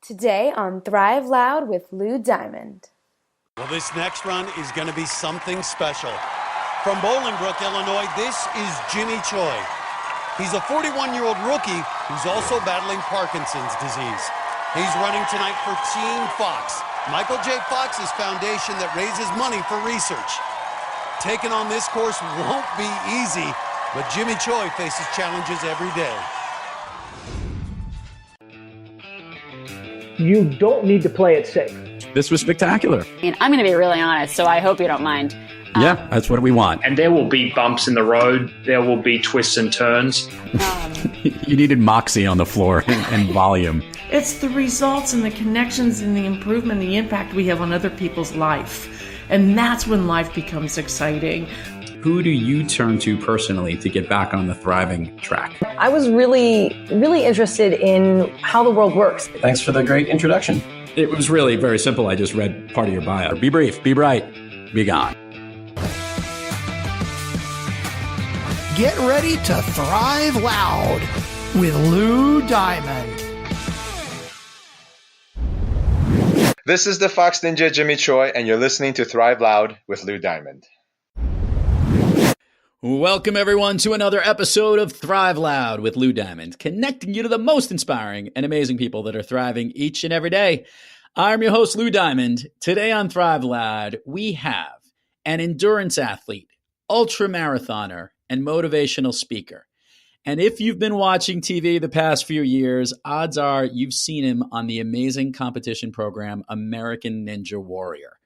Today on Thrive Loud with Lou Diamond. Well, this next run is going to be something special. From Bolingbrook, Illinois, this is Jimmy Choi. He's a 41-year-old rookie who's also battling Parkinson's disease. He's running tonight for Team Fox, Michael J. Fox's foundation that raises money for research. Taking on this course won't be easy, but Jimmy Choi faces challenges every day. You don't need to play it safe. This was spectacular. I'm going to be really honest, so I hope you don't mind. Yeah, that's what we want. And there will be bumps in the road. There will be twists and turns. You needed moxie on the floor and volume. It's the results and the connections and the improvement, the impact we have on other people's life. And that's when life becomes exciting. Who do you turn to personally to get back on the thriving track? I was really interested in how the world works. Thanks for the great introduction. It was really very simple. I just read part of your bio. Be brief, be bright, be gone. Get ready to thrive loud with Lou Diamond. This is the Fox Ninja Jimmy Choi, and you're listening to Thrive Loud with Lou Diamond. Welcome, everyone, to another episode of Thrive Loud with Lou Diamond, connecting you to the most inspiring and amazing people that are thriving each and every day. I'm your host, Lou Diamond. Today on Thrive Loud, we have an endurance athlete, ultra-marathoner, and motivational speaker. And if you've been watching TV the past few years, odds are you've seen him on the amazing competition program, American Ninja Warrior.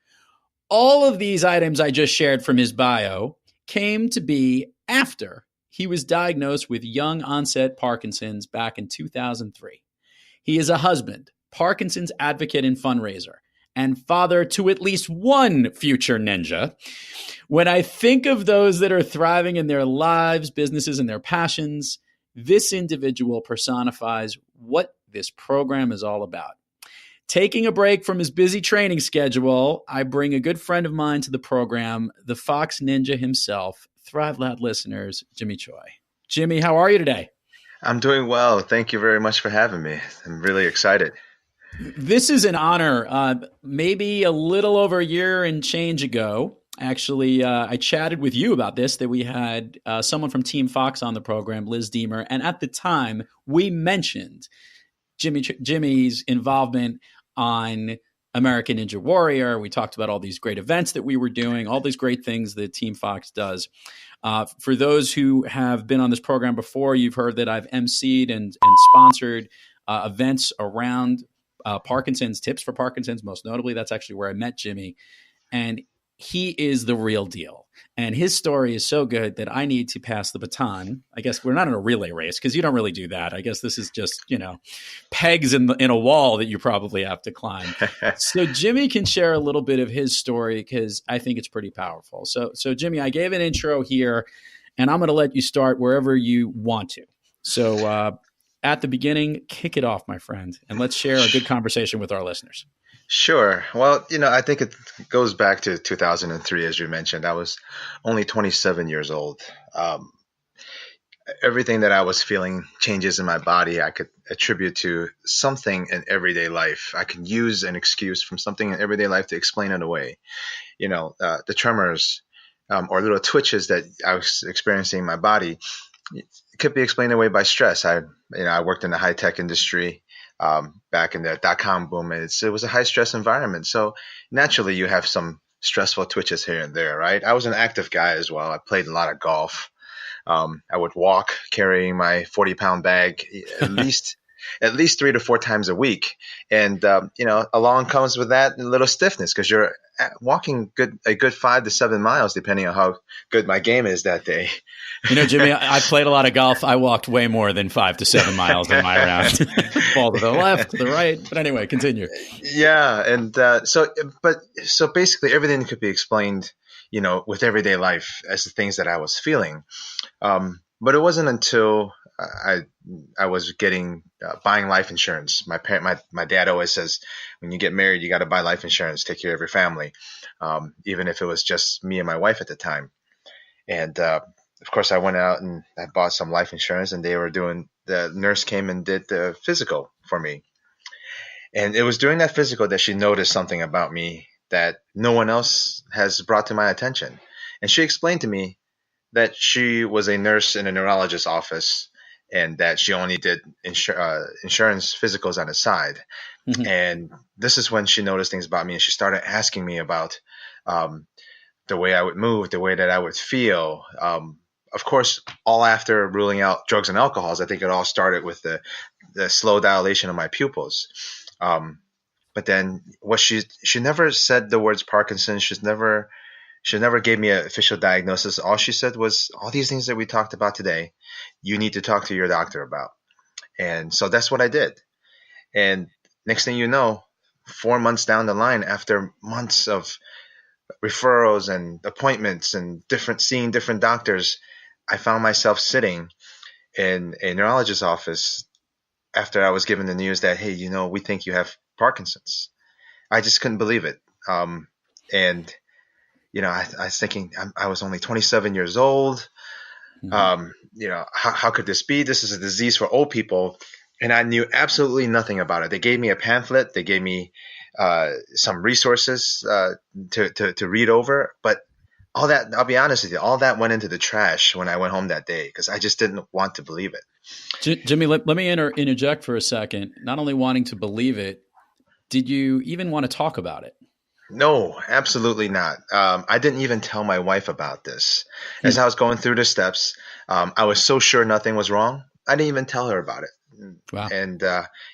All of these items I just shared from his bio came to be after he was diagnosed with Young Onset Parkinson's back in 2003. He is a husband, Parkinson's advocate and fundraiser, and father to at least one future ninja. When I think of those that are thriving in their lives, businesses, and their passions, this individual personifies what this program is all about. Taking a break from his busy training schedule, I bring a good friend of mine to the program, the Fox Ninja himself, Thrive Loud listeners, Jimmy Choi. Jimmy, how are you today? I'm doing well. Thank you very much for having me. I'm really excited. This is an honor. Maybe a little over a year and change ago, actually, I chatted with you about this, that we had someone from Team Fox on the program, Liz Deemer. And at the time, we mentioned Jimmy's involvement on American Ninja Warrior. We talked about all these great events that we were doing, all these great things that Team Fox does. For those who have been on this program before, you've heard that I've emceed and sponsored events around Parkinson's, tips for Parkinson's, most notably. That's actually where I met Jimmy. And he is the real deal. And his story is so good that I need to pass the baton. I guess we're not in a relay race because you don't really do that. I guess this is just, pegs in a wall that you probably have to climb. So Jimmy can share a little bit of his story because I think it's pretty powerful. So Jimmy, I gave an intro here and I'm going to let you start wherever you want to. So at the beginning, kick it off, my friend, and let's share a good conversation with our listeners. Sure. Well, I think it goes back to 2003, as you mentioned. I was only 27 years old. Everything that I was feeling, changes in my body, I could attribute to something in everyday life. I can use an excuse from something in everyday life to explain it away. The tremors or little twitches that I was experiencing in my body, it could be explained away by stress. I worked in the high-tech industry. Back in the .com boom, it was a high stress environment. So naturally you have some stressful twitches here and there, right? I was an active guy as well. I played a lot of golf. I would walk carrying my 40-pound bag at least 3 to 4 times a week. And, along comes with that a little stiffness because you're walking a good 5 to 7 miles, depending on how good my game is that day. Jimmy, I played a lot of golf. I walked way more than 5 to 7 miles in my round. Ball to the left, to the right. But anyway, continue. Yeah. And so basically everything could be explained, with everyday life as the things that I was feeling. But it wasn't until I was buying life insurance. My dad always says, when you get married, you got to buy life insurance, take care of your family, even if it was just me and my wife at the time. And of course, I went out and I bought some life insurance, and the nurse came and did the physical for me. And it was during that physical that she noticed something about me that no one else has brought to my attention. And she explained to me that she was a nurse in a neurologist's office and that she only did insurance physicals on the side. Mm-hmm. And this is when she noticed things about me, and she started asking me about the way I would move, the way that I would feel. Of course, all after ruling out drugs and alcohols. I think it all started with the slow dilation of my pupils. But then she never said the words Parkinson's. She never gave me an official diagnosis. All she said was, all these things that we talked about today, you need to talk to your doctor about. And so that's what I did. And next thing you know, 4 months down the line, after months of referrals and appointments and seeing different doctors, I found myself sitting in a neurologist's office after I was given the news that, hey, we think you have Parkinson's. I just couldn't believe it. And I was thinking, I was only 27 years old. Mm-hmm. How could this be? This is a disease for old people. And I knew absolutely nothing about it. They gave me a pamphlet. They gave me some resources to read over. But all that, I'll be honest with you, all that went into the trash when I went home that day because I just didn't want to believe it. Jimmy, let me interject for a second. Not only wanting to believe it, did you even want to talk about it? No, absolutely not. I didn't even tell my wife about this. As I was going through the steps, I was so sure nothing was wrong. I didn't even tell her about it. Wow. And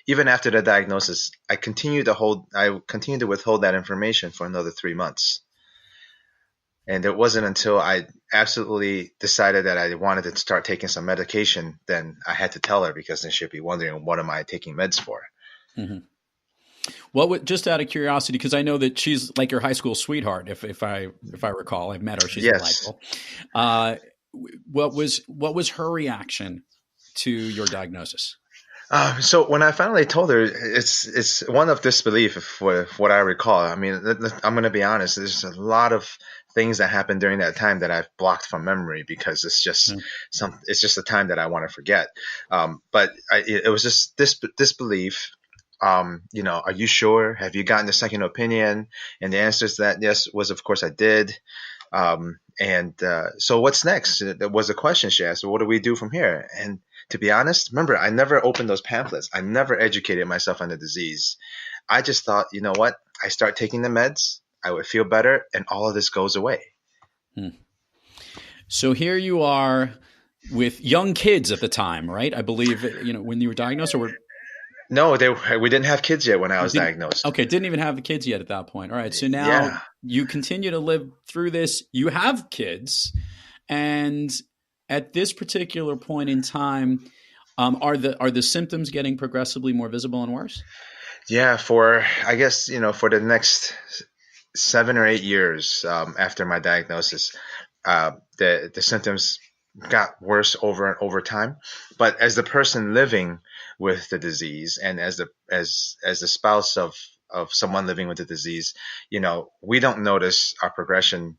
even after the diagnosis, I continued to withhold that information for another 3 months. And it wasn't until I absolutely decided that I wanted to start taking some medication, then I had to tell her, because then she'd be wondering, what am I taking meds for? Mm-hmm. Well, just out of curiosity, because I know that she's like your high school sweetheart, if I recall, I've met her. She's delightful. What was her reaction to your diagnosis? So when I finally told her, it's one of disbelief, for what I recall. I mean, I'm going to be honest. There's a lot of things that happened during that time that I've blocked from memory because it's just it's just a time that I want to forget. But it was just disbelief. Are you sure? Have you gotten a second opinion? And the answer to that, yes, was of course I did. So what's next? That was a question she asked. What do we do from here? And to be honest, remember, I never opened those pamphlets. I never educated myself on the disease. I just thought, you know what? I start taking the meds, I would feel better, and all of this goes away. So here you are with young kids at the time, right? I believe, when you were diagnosed, or No, we didn't have kids yet when I was diagnosed. Okay, didn't even have the kids yet at that point. All right, so now you continue to live through this. You have kids, and at this particular point in time, are the symptoms getting progressively more visible and worse? Yeah, for the next 7 or 8 years after my diagnosis, the symptoms got worse over time. But as the person living with the disease, and as the spouse of someone living with the disease, we don't notice our progression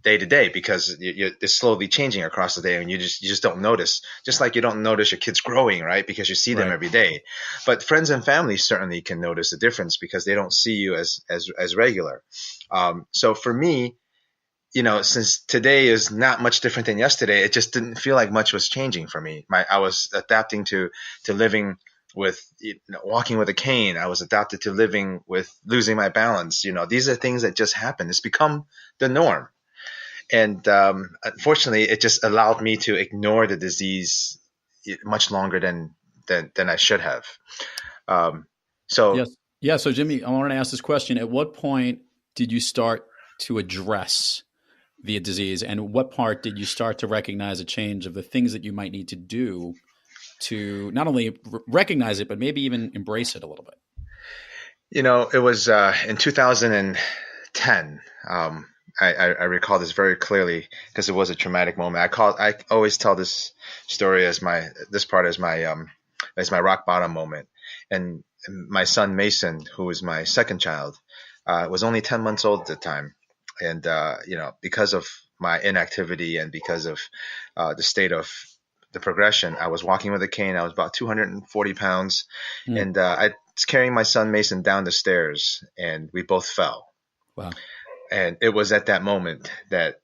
day to day, because it's slowly changing across the day, and you just don't notice. Just like you don't notice your kids growing, right? Because you see them every day. But friends and family certainly can notice the difference because they don't see you as regular. So for me, since today is not much different than yesterday, it just didn't feel like much was changing for me. I was adapting to living with walking with a cane. I was adapted to living with losing my balance. These are things that just happen. It's become the norm. And unfortunately, it just allowed me to ignore the disease much longer than I should have. So Jimmy, I wanted to ask this question. At what point did you start to address the disease, and what part did you start to recognize a change of the things that you might need to do to not only recognize it, but maybe even embrace it a little bit? It was in 2010. I recall this very clearly because it was a traumatic moment. I always tell this story as my rock bottom moment. And my son Mason, who was my second child, was only 10 months old at the time. And because of my inactivity and because of the state of the progression. I was walking with a cane. I was about 240 pounds, and I was carrying my son Mason down the stairs, and we both fell. Wow. And it was at that moment that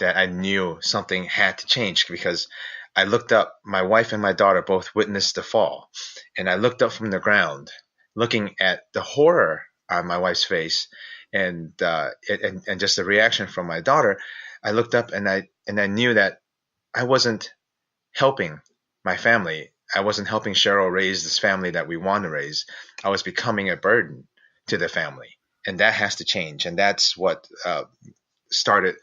I knew something had to change, because I looked up. My wife and my daughter both witnessed the fall, and I looked up from the ground, looking at the horror on my wife's face, and just the reaction from my daughter. I looked up and I knew that I wasn't helping my family. I wasn't helping Cheryl raise this family that we want to raise. I was becoming a burden to the family, and that has to change. And that's what started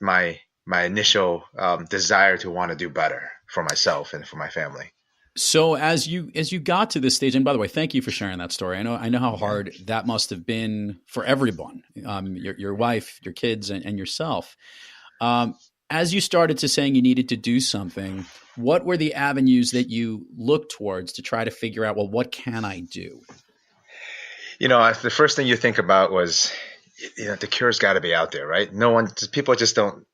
my initial desire to want to do better for myself and for my family. So as you got to this stage, and by the way, thank you for sharing that story. I know how hard that must have been for everyone, your wife, your kids, and yourself. As you started to saying you needed to do something, what were the avenues that you looked towards to try to figure out, well, what can I do? The first thing you think about was, the cure's got to be out there, right?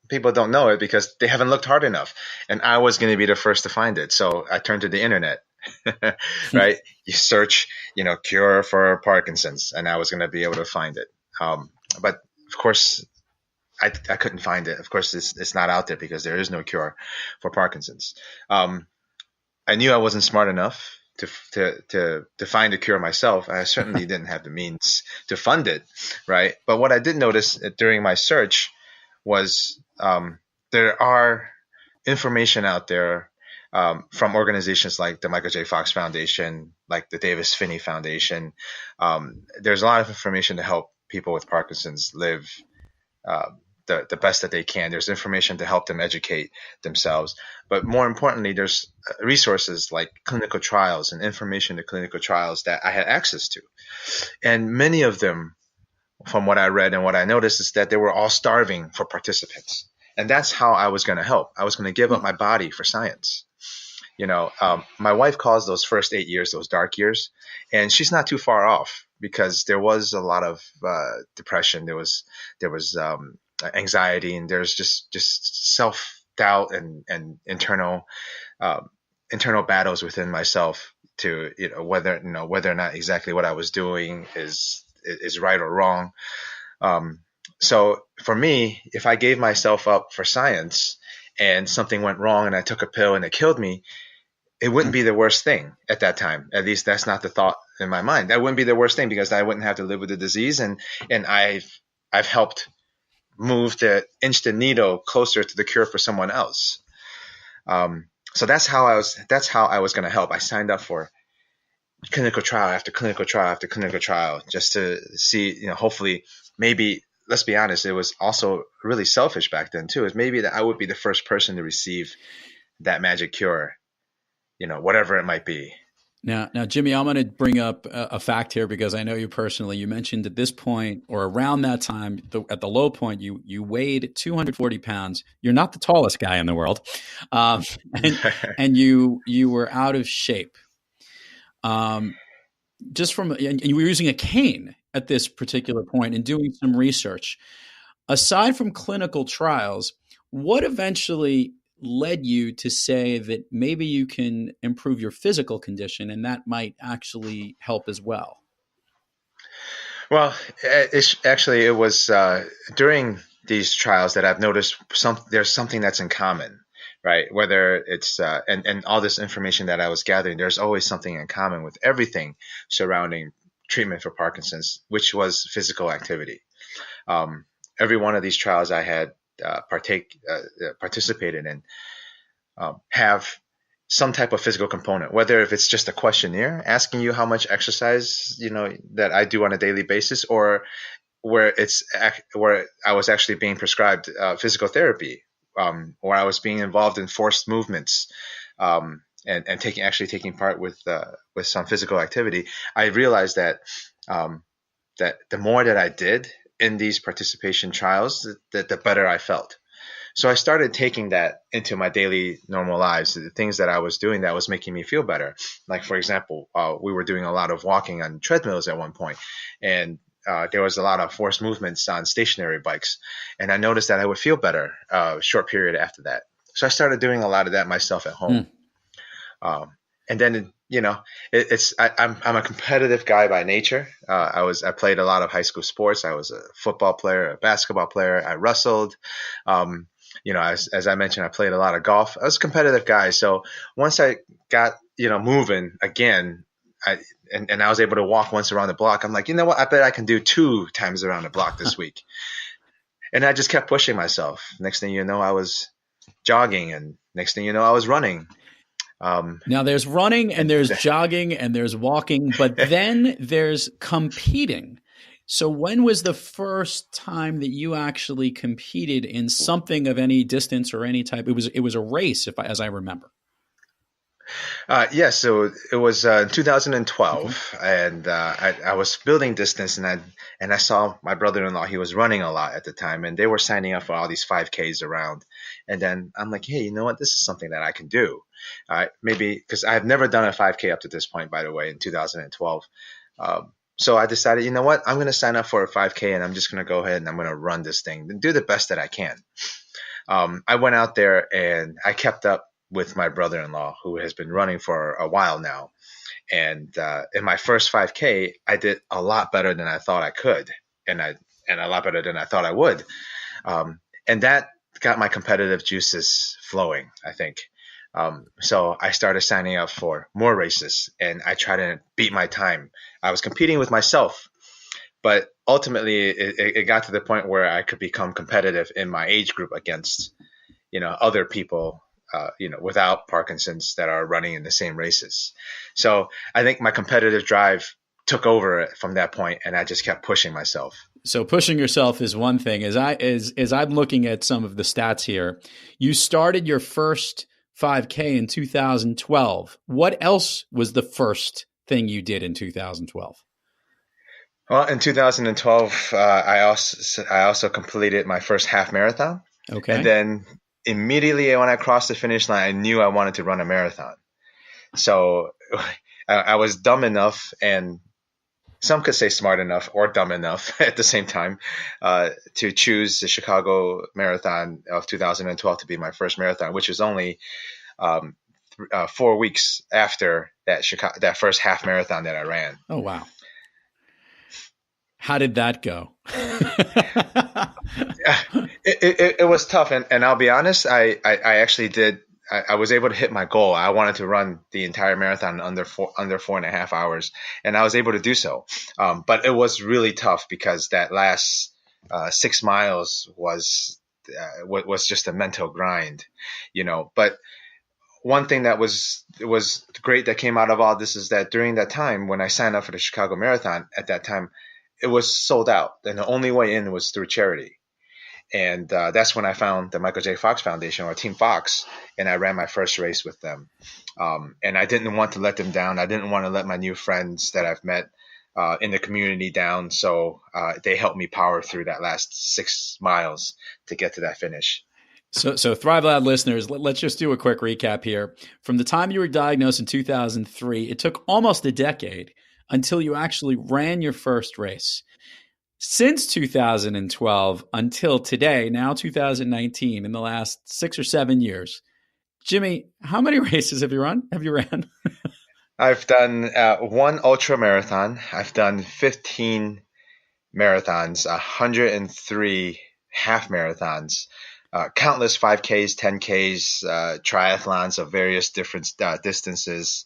People don't know it because they haven't looked hard enough. And I was going to be the first to find it. So I turned to the internet, right? You search, cure for Parkinson's, and I was going to be able to find it. But of course, I couldn't find it. Of course, it's not out there because there is no cure for Parkinson's. I knew I wasn't smart enough to find a cure myself. I certainly didn't have the means to fund it, right? But what I did notice during my search was there are information out there from organizations like the Michael J. Fox Foundation, like the Davis Finney Foundation. There's a lot of information to help people with Parkinson's live the best that they can. There's information to help them educate themselves. But more importantly, there's resources like clinical trials and information to clinical trials that I had access to. And many of them, from what I read and what I noticed, is that they were all starving for participants. And that's how I was going to help. I was going to give up my body for science. My wife calls those first 8 years those dark years, and she's not too far off, because there was a lot of depression. There was anxiety, and there's just self-doubt and internal battles within myself to whether or not exactly what I was doing is right or wrong. So for me, if I gave myself up for science and something went wrong and I took a pill and it killed me, it wouldn't be the worst thing at that time. At least that's not the thought in my mind. That wouldn't be the worst thing, because I wouldn't have to live with the disease, and I've helped move the inch the needle closer to the cure for someone else. So that's how I was going to help. I signed up for clinical trial after clinical trial after clinical trial, just to see, hopefully, maybe, let's be honest, it was also really selfish back then too. Is maybe that I would be the first person to receive that magic cure, whatever it might be. Now, Jimmy, I'm going to bring up a fact here, because I know you personally. You mentioned at this point, or around that time, at the low point, you weighed 240 pounds. You're not the tallest guy in the world, and you were out of shape. And you were using a cane at this particular point and doing some research. Aside from clinical trials, what eventually led you to say that maybe you can improve your physical condition, and that might actually help as well? Well, it was during these trials that I've noticed there's something that's in common, right? Whether it's and all this information that I was gathering, there's always something in common with everything surrounding treatment for Parkinson's, which was physical activity. Every one of these trials I had participated in have some type of physical component, whether if it's just a questionnaire asking you how much exercise that I do on a daily basis, or where I was actually being prescribed physical therapy, or I was being involved in forced movements, and taking part with some physical activity. I realized that the more that I did in these participation trials, the better I felt. So I started taking that into my daily normal lives, the things that I was doing that was making me feel better. Like, for example, we were doing a lot of walking on treadmills at one point, and there was a lot of forced movements on stationary bikes. And I noticed that I would feel better a short period after that. So I started doing a lot of that myself at home. And then, I'm a competitive guy by nature. I played a lot of high school sports. I was a football player, a basketball player. I wrestled. As I mentioned, I played a lot of golf. I was a competitive guy. So once I got, moving again, I was able to walk once around the block. I'm like, you know what? I bet I can do 2 times around the block this week. And I just kept pushing myself. Next thing you know, I was jogging, and next thing you know, I was running. Now there's running and there's jogging and there's walking, but then there's competing. So when was the first time that you actually competed in something of any distance or any type? It was a race, as I remember. Yes, so it was 2012, and I was building distance, and I saw my brother-in-law. He was running a lot at the time, and they were signing up for all these 5Ks around. And then I'm like, hey, you know what? This is something that I can do. Maybe because I've never done a 5K up to this point, by the way, in 2012. So I decided, you know what? I'm going to sign up for a 5K, and I'm just going to go ahead and I'm going to run this thing and do the best that I can. I went out there and I kept up with my brother-in-law, who has been running for a while now. And in my first 5K, I did a lot better than I thought I could, and a lot better than I thought I would. And that got my competitive juices flowing, I think. So I started signing up for more races, and I tried to beat my time. I was competing with myself, but ultimately it got to the point where I could become competitive in my age group against, other people, without Parkinson's that are running in the same races. So I think my competitive drive took over from that point, and I just kept pushing myself. So pushing yourself is one thing. As I'm looking at some of the stats here, you started your first 5K in 2012. What else was the first thing you did in 2012? Well, in 2012, I also completed my first half marathon. Okay. And then immediately when I crossed the finish line, I knew I wanted to run a marathon. So I was dumb enough, and some could say smart enough or dumb enough at the same time, to choose the Chicago Marathon of 2012 to be my first marathon, which was only 4 weeks after that first half marathon that I ran. Oh, wow. How did that go? It was tough. And I'll be honest, I actually did. I was able to hit my goal. I wanted to run the entire marathon under 4.5 hours, and I was able to do so. But it was really tough because that last 6 miles was just a mental grind, But one thing that was great that came out of all this is that during that time when I signed up for the Chicago Marathon, at that time, it was sold out, and the only way in was through charity. And that's when I found the Michael J. Fox Foundation, or Team Fox, and I ran my first race with them. And I didn't want to let them down. I didn't want to let my new friends that I've met in the community down. So they helped me power through that last 6 miles to get to that finish. So Thrive Loud listeners, let's just do a quick recap here. From the time you were diagnosed in 2003, it took almost a decade until you actually ran your first race. Since 2012 until today, now 2019, in the last 6 or 7 years, Jimmy, how many races have you run? I've done 1 ultra marathon. I've done 15 marathons, 103 half marathons, countless 5Ks, 10Ks, triathlons of various different distances.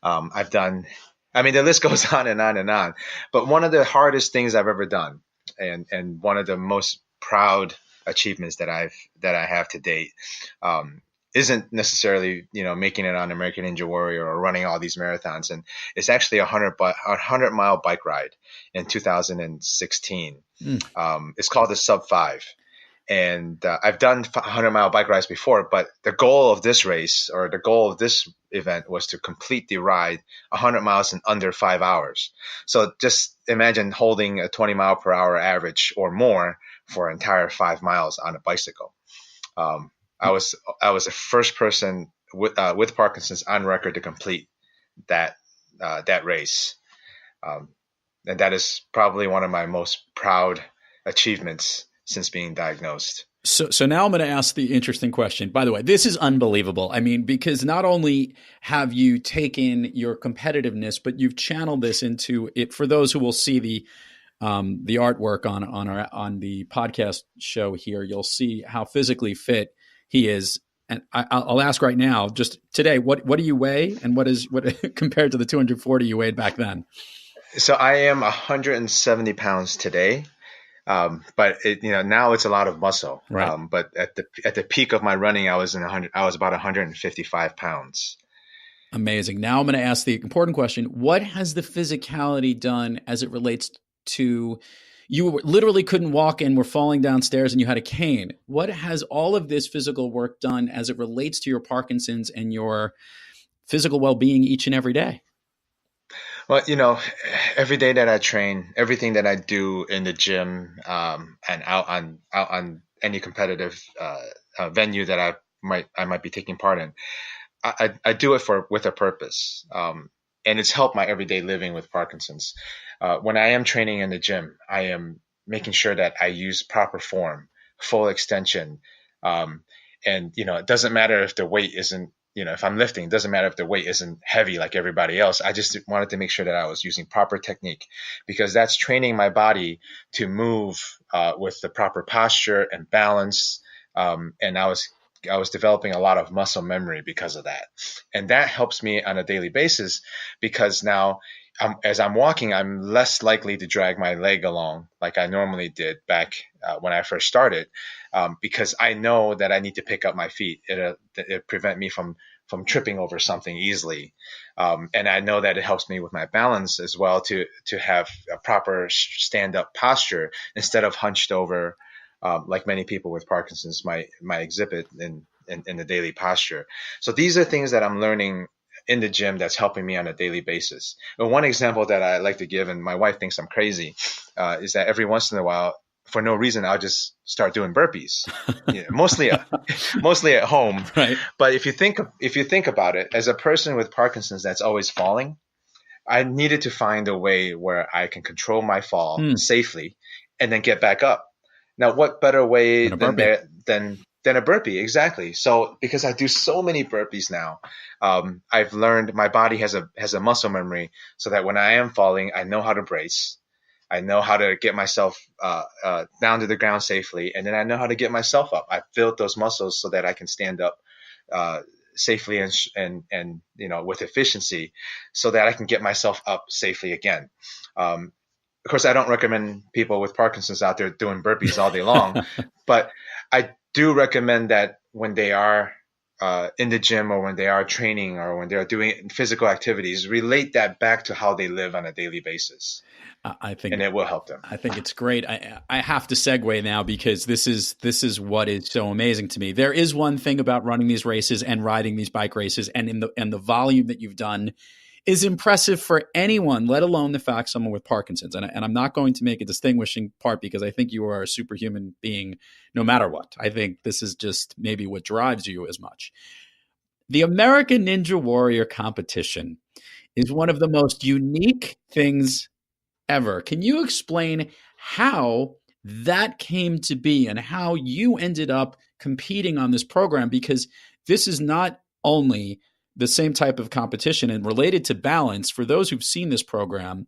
I've done, the list goes on and on and on. But one of the hardest things I've ever done, and one of the most proud achievements that I have to date, isn't necessarily making it on American Ninja Warrior or running all these marathons, and it's actually a 100-mile bike ride in 2016. It's called the Sub 5. And I've done 100-mile bike rides before, but the goal of this race, or the goal of this event, was to complete the ride 100 miles in under 5 hours. So just imagine holding a 20-mile-per-hour average or more for an entire 5 miles on a bicycle. I was the first person with Parkinson's on record to complete that race, and that is probably one of my most proud achievements since being diagnosed. So now I'm going to ask the interesting question. By the way, this is unbelievable. I mean, because not only have you taken your competitiveness, but you've channeled this into it. For those who will see the artwork on the podcast show here, you'll see how physically fit he is. And I'll ask right now, just today, what do you weigh, and what compared to the 240 you weighed back then? So I am 170 pounds today. But now it's a lot of muscle. Right. But at the peak of my running, I was about 155 pounds. Amazing. Now I'm going to ask the important question. What has the physicality done as it relates to, you literally couldn't walk and were falling downstairs and you had a cane. What has all of this physical work done as it relates to your Parkinson's and your physical well-being each and every day? Well, every day that I train, everything that I do in the gym, and out on any competitive venue that I might be taking part in, I do it with a purpose, and it's helped my everyday living with Parkinson's. When I am training in the gym, I am making sure that I use proper form, full extension, and it doesn't matter if the weight isn't. If I'm lifting, it doesn't matter if the weight isn't heavy like everybody else. I just wanted to make sure that I was using proper technique, because that's training my body to move with the proper posture and balance. And I was developing a lot of muscle memory because of that. And that helps me on a daily basis, because now as I'm walking, I'm less likely to drag my leg along like I normally did back when I first started, because I know that I need to pick up my feet. It prevent me from tripping over something easily. And I know that it helps me with my balance as well, to have a proper stand-up posture instead of hunched over, like many people with Parkinson's might exhibit in the daily posture. So these are things that I'm learning in the gym that's helping me on a daily basis. And one example that I like to give, and my wife thinks I'm crazy, is that every once in a while, for no reason, I'll just start doing burpees, mostly at home. Right. But if you think about it, as a person with Parkinson's that's always falling, I needed to find a way where I can control my fall safely and then get back up. Now, what better way than a burpee? Exactly. So because I do so many burpees now, I've learned my body has a muscle memory, so that when I am falling, I know how to brace. I know how to get myself down to the ground safely, and then I know how to get myself up. I've built those muscles so that I can stand up safely and with efficiency, so that I can get myself up safely again. Of course, I don't recommend people with Parkinson's out there doing burpees all day long, but I do recommend that when they are in the gym, or when they are training, or when they're doing physical activities, relate that back to how they live on a daily basis. I think, and it will help them. I think it's great. I have to segue now, because this is what is so amazing to me. There is one thing about running these races and riding these bike races, and the volume that you've done is impressive for anyone, let alone the fact someone with Parkinson's. And I'm not going to make a distinguishing part, because I think you are a superhuman being no matter what. I think this is just maybe what drives you as much. The American Ninja Warrior competition is one of the most unique things ever. Can you explain how that came to be and how you ended up competing on this program? Because this is not only the same type of competition, and related to balance. For those who've seen this program,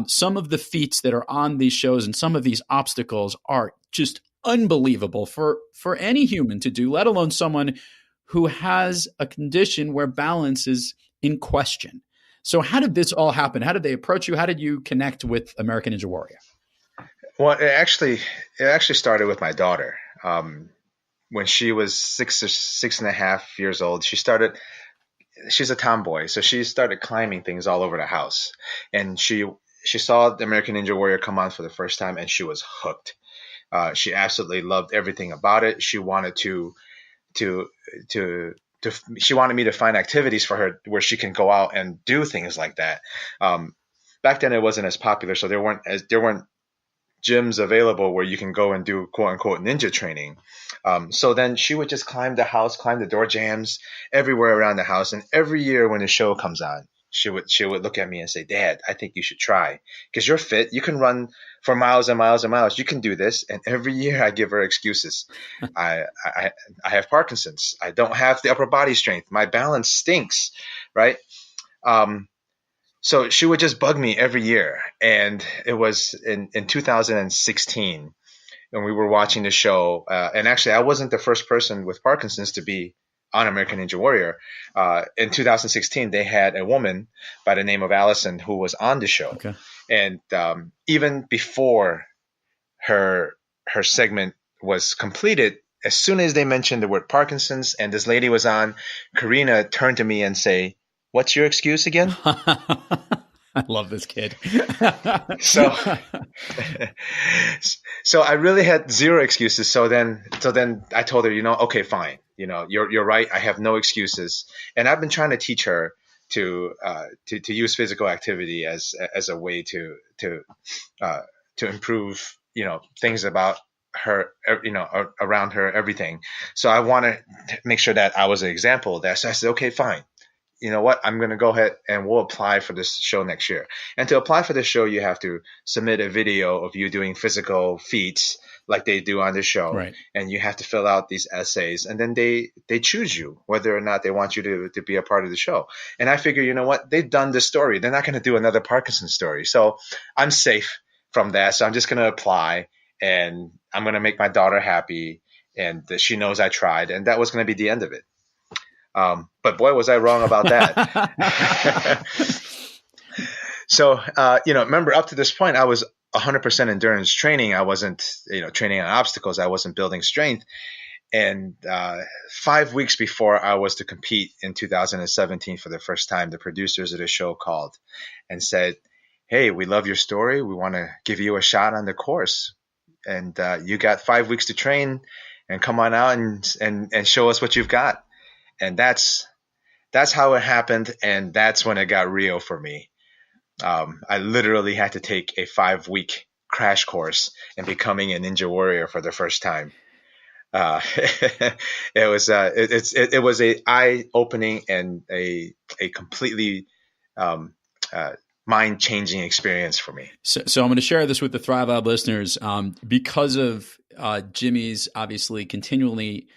some of the feats that are on these shows and some of these obstacles are just unbelievable for any human to do, let alone someone who has a condition where balance is in question. So how did this all happen? How did they approach you? How did you connect with American Ninja Warrior? Well, it actually started with my daughter. When she was 6.5 years old, she's a tomboy, so she started climbing things all over the house. And she saw the American Ninja Warrior come on for the first time, and she was hooked. She absolutely loved everything about it. She wanted she wanted me to find activities for her where she can go out and do things like that. Back then it wasn't as popular, so there weren't gyms available where you can go and do quote unquote ninja training. So then she would just climb the house, climb the door jambs everywhere around the house. And every year when the show comes on, she would look at me and say, "Dad, I think you should try because you're fit. You can run for miles and miles and miles. You can do this." And every year I give her excuses. I have Parkinson's. I don't have the upper body strength. My balance stinks, right? So she would just bug me every year. And it was in 2016 when we were watching the show. And actually, I wasn't the first person with Parkinson's to be on American Ninja Warrior. In 2016, they had a woman by the name of Allison who was on the show. Okay. And even before her segment was completed, as soon as they mentioned the word Parkinson's and this lady was on, Karina turned to me and say, "What's your excuse again?" I love this kid. So I really had zero excuses. So then I told her, okay, fine. You're right. I have no excuses. And I've been trying to teach her to use physical activity as a way to improve, things about her, around her, everything. So I want to make sure that I was an example of that. So I said, okay, fine. You know what? I'm going to go ahead and we'll apply for this show next year. And to apply for this show, you have to submit a video of you doing physical feats like they do on the show. Right. And you have to fill out these essays. And then they choose you whether or not they want you to be a part of the show. And I figure, you know what? They've done this story. They're not going to do another Parkinson's story. So I'm safe from that. So I'm just going to apply and I'm going to make my daughter happy. And she knows I tried. And that was going to be the end of it. But boy, was I wrong about that. So, remember up to this point, I was 100% endurance training. I wasn't, training on obstacles. I wasn't building strength. And 5 weeks before I was to compete in 2017 for the first time, the producers of the show called and said, "Hey, we love your story. We want to give you a shot on the course. And you got 5 weeks to train and come on out and show us what you've got." And that's how it happened. And that's when it got real for me. I literally had to take a 5-week crash course in becoming a Ninja Warrior for the first time. It was a eye-opening and a completely mind-changing experience for me. So I'm going to share this with the Thrive Lab listeners because of Jimmy's obviously continually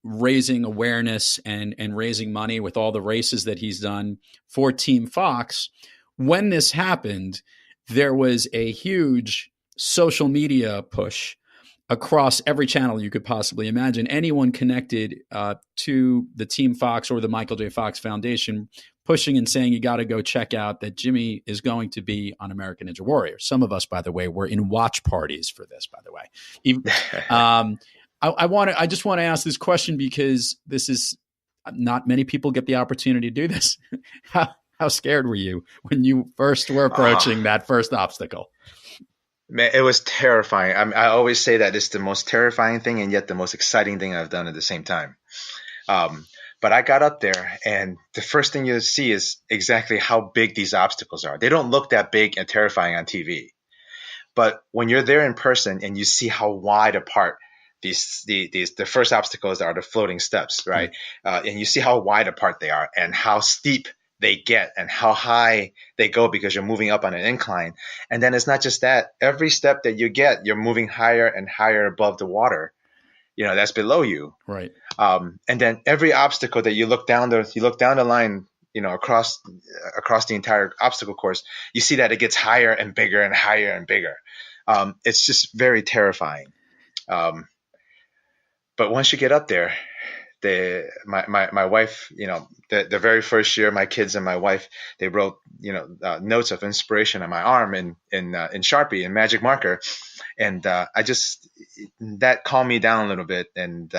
raising awareness and raising money with all the races that he's done for Team Fox. When this happened, there was a huge social media push across every channel you could possibly imagine. Anyone connected to the Team Fox or the Michael J. Fox Foundation pushing and saying, you got to go check out that Jimmy is going to be on American Ninja Warrior. Some of us, by the way, were in watch parties for this, by the way. Even, I just want to ask this question because this is not many people get the opportunity to do this. How scared were you when you first were approaching that first obstacle? Man, it was terrifying. I always say that it's the most terrifying thing and yet the most exciting thing I've done at the same time. But I got up there and the first thing you'll see is exactly how big these obstacles are. They don't look that big and terrifying on TV. But when you're there in person and you see how wide apart the first obstacles are the floating steps, right? And you see how wide apart they are and how steep they get and how high they go because you're moving up on an incline. And then it's not just that. Every step that you get, you're moving higher and higher above the water, that's below you. Right. And then every obstacle that you look down the line, across the entire obstacle course, you see that it gets higher and bigger and higher and bigger. It's just very terrifying. But once you get up there, my wife, the very first year, my kids and my wife, they wrote, notes of inspiration on my arm in Sharpie and magic marker. And that calmed me down a little bit. And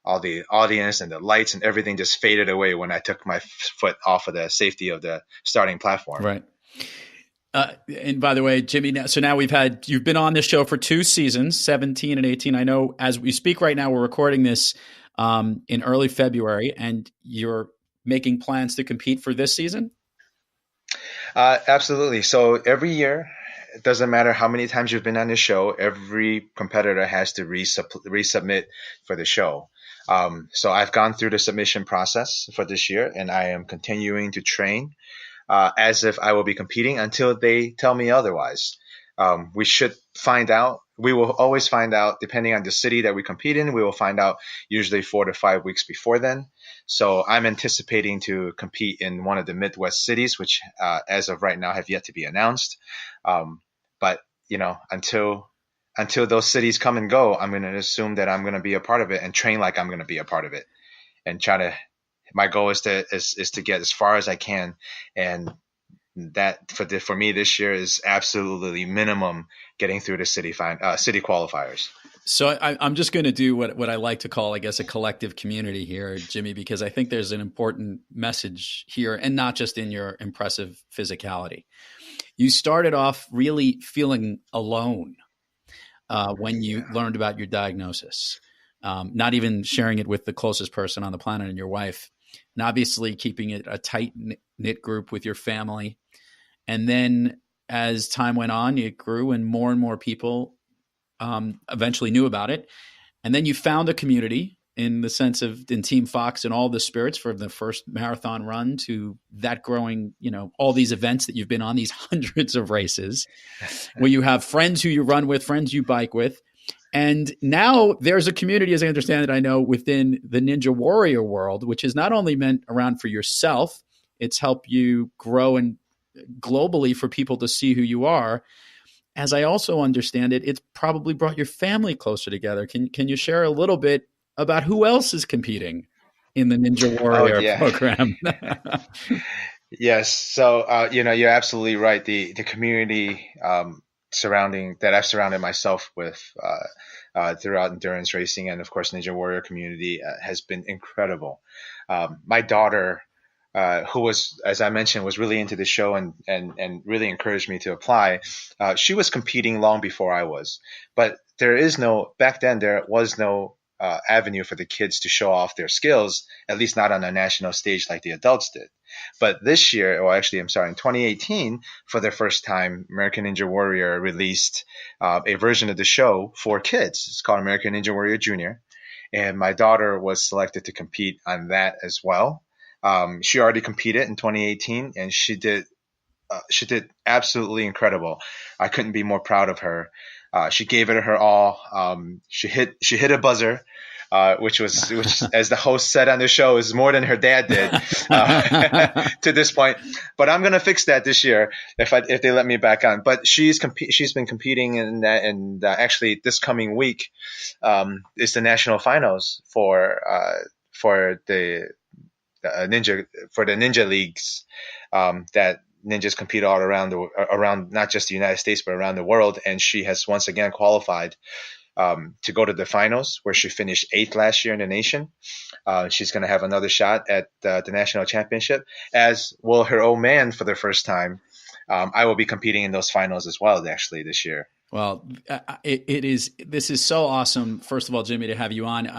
all the audience and the lights and everything just faded away when I took my foot off of the safety of the starting platform. Right. And by the way, Jimmy, now you've been on this show for 2 seasons, 17 and 18. I know as we speak right now, we're recording this in early February, and you're making plans to compete for this season? Absolutely. So every year, it doesn't matter how many times you've been on the show, every competitor has to resubmit for the show. So I've gone through the submission process for this year, and I am continuing to train. as if I will be competing until they tell me otherwise. We should find out. We will always find out, depending on the city that we compete in. We will find out usually 4 to 5 weeks before then. So I'm anticipating to compete in one of the Midwest cities, which as of right now have yet to be announced. But until those cities come and go, I'm going to assume that I'm going to be a part of it and train like I'm going to be a part of it, and try to. My goal is to get as far as I can, and that for me this year is absolutely minimum getting through the city qualifiers. So I'm just going to do what I like to call, I guess, a collective community here, Jimmy, because I think there's an important message here, and not just in your impressive physicality. You started off really feeling alone when you learned about your diagnosis, not even sharing it with the closest person on the planet and your wife, and obviously keeping it a tight knit group with your family. And then as time went on, it grew and more people eventually knew about it. And then you found a community in the sense of in Team Fox and all the spirits, from the first marathon run to that growing, all these events that you've been on, these hundreds of races where you have friends who you run with, friends you bike with. And now there's a community, as I understand it, I know, within the Ninja Warrior world, which is not only meant around for yourself, it's helped you grow and globally for people to see who you are. As I also understand it, it's probably brought your family closer together. Can you share a little bit about who else is competing in the Ninja Warrior program? Yes. So, you're absolutely right. The community that I've surrounded myself with throughout endurance racing and, of course, Ninja Warrior community has been incredible. My daughter, who was, as I mentioned, was really into the show and really encouraged me to apply. She was competing long before I was, but back then there was no avenue for the kids to show off their skills, at least not on a national stage like the adults did. But this year, in 2018, for the first time, American Ninja Warrior released a version of the show for kids. It's called American Ninja Warrior Junior. And my daughter was selected to compete on that as well. She already competed in 2018, and she did absolutely incredible. I couldn't be more proud of her. She gave it her all. She hit a buzzer, which as the host said on the show, is more than her dad did to this point. But I'm gonna fix that this year if they let me back on. But she's been competing in that, and actually this coming week is the national finals for the ninja leagues that ninjas compete all around not just the United States but around the world, and she has once again qualified to go to the finals, where she finished 8th last year in the nation. She's going to have another shot at the national championship, as will her old man for the first time. I will be competing in those finals as well, actually, this year. Well, this is so awesome. First of all, Jimmy, to have you on.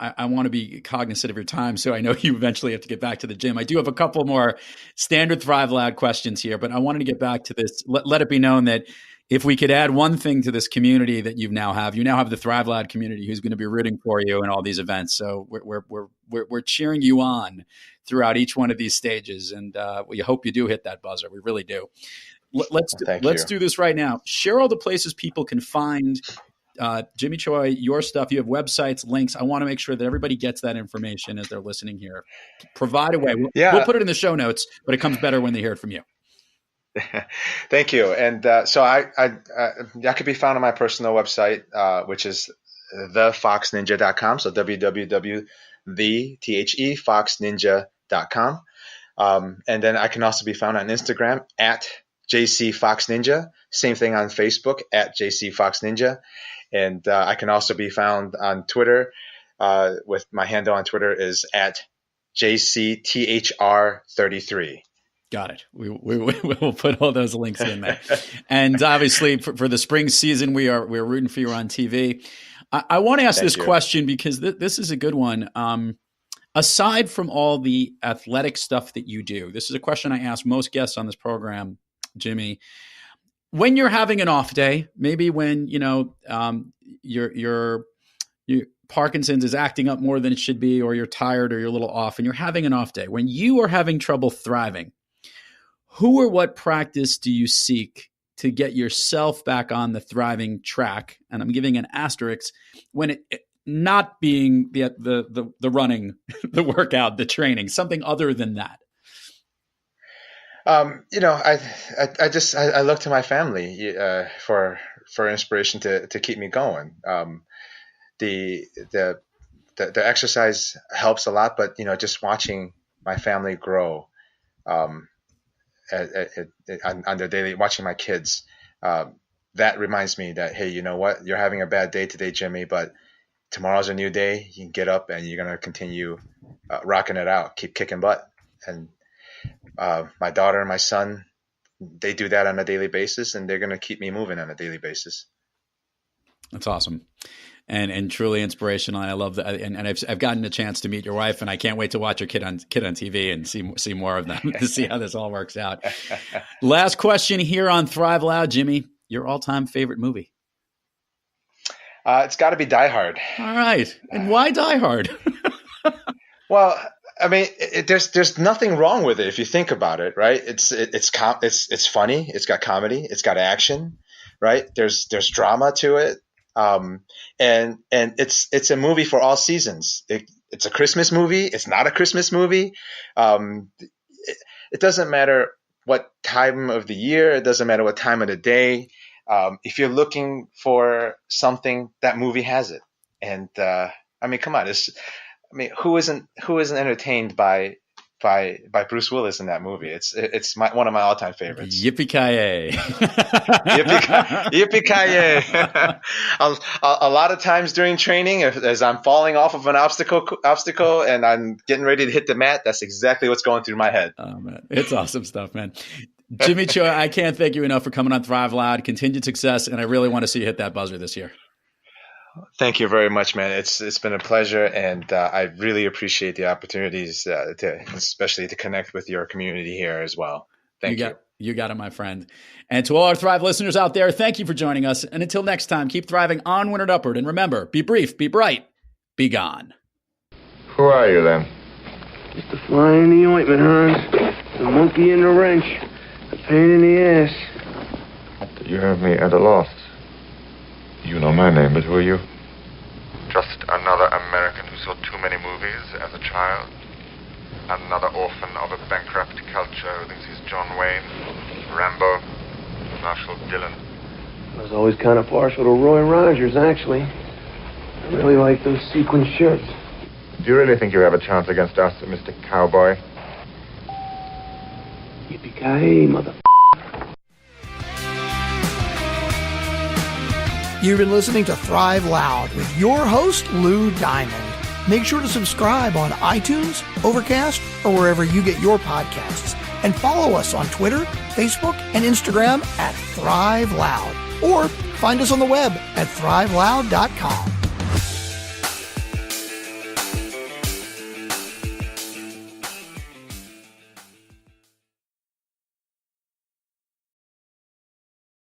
I want to be cognizant of your time, so I know you eventually have to get back to the gym. I do have a couple more standard Thrive Loud questions here, but I wanted to get back to this. Let it be known that if we could add one thing to this community that you now have the Thrive Loud community who's going to be rooting for you in all these events. So we're cheering you on throughout each one of these stages, and we hope you do hit that buzzer. We really do. Let's do this right now. Share all the places people can find Jimmy Choi, your stuff. You have websites, links. I want to make sure that everybody gets that information as they're listening here. Provide a way. We'll put it in the show notes, but it comes better when they hear it from you. Thank you. And so I could be found on my personal website, which is thefoxninja.com. So www.thefoxninja.com. And then I can also be found on Instagram at JCFoxNinja. Same thing on Facebook at JCFoxNinja. And I can also be found on Twitter with my handle on Twitter is at JCTHR33. Got it. We will put all those links in there. And obviously for the spring season, we're rooting for you on TV. I want to ask this question because this is a good one. Aside from all the athletic stuff that you do, this is a question I ask most guests on this program, Jimmy. When you're having an off day, maybe when your Parkinson's is acting up more than it should be, or you're tired, or you're a little off, and you're having an off day, when you are having trouble thriving, who or what practice do you seek to get yourself back on the thriving track? And I'm giving an asterisk when it not being the running, the workout, the training, something other than that. I look to my family for inspiration to keep me going. The exercise helps a lot, but just watching my family grow on their daily, watching my kids, that reminds me that, hey, you know what? You're having a bad day today, Jimmy, but tomorrow's a new day. You can get up and you're going to continue rocking it out, keep kicking butt. And my daughter and my son, they do that on a daily basis, and they're going to keep me moving on a daily basis. That's awesome. And truly inspirational. And I love that. And I've gotten a chance to meet your wife, and I can't wait to watch your kid on TV and see more of them to see how this all works out. Last question here on Thrive Loud, Jimmy, your all-time favorite movie? It's got to be Die Hard. All right. And why Die Hard? Well, I mean, there's nothing wrong with it if you think about it, right? It's funny. It's got comedy. It's got action, right? There's drama to it. And it's a movie for all seasons. It's a Christmas movie. It's not a Christmas movie. It doesn't matter what time of the year. It doesn't matter what time of the day. If you're looking for something, that movie has it. And I mean, come on. Who isn't entertained by Bruce Willis in that movie? It's one of my all-time favorites. Yippee-ki-yay. Yippee-ki-yay. A lot of times during training, as I'm falling off of an obstacle and I'm getting ready to hit the mat, that's exactly what's going through my head. Oh, man. It's awesome stuff, man. Jimmy Choi, I can't thank you enough for coming on Thrive Loud. Continued success, and I really want to see you hit that buzzer this year. Thank you very much, man. It's been a pleasure, and I really appreciate the opportunities especially to connect with your community here as well. Thank you. You got it, my friend. And to all our Thrive listeners out there, thank you for joining us. And until next time, keep thriving onward and upward. And remember, be brief, be bright, be gone. Who are you, then? Just a fly in the ointment, Hans. A monkey in the wrench. A pain in the ass. You have me at a loss. You know my name, but who are you? Just another American who saw too many movies as a child. Another orphan of a bankrupt culture who thinks he's John Wayne, Rambo, Marshall Dillon. I was always kind of partial to Roy Rogers, actually. I really like those sequin shirts. Do you really think you have a chance against us, Mr. Cowboy? Yippee-ki-yay, mother... You've been listening to Thrive Loud with your host, Lou Diamond. Make sure to subscribe on iTunes, Overcast, or wherever you get your podcasts. And follow us on Twitter, Facebook, and Instagram at Thrive Loud. Or find us on the web at thriveloud.com.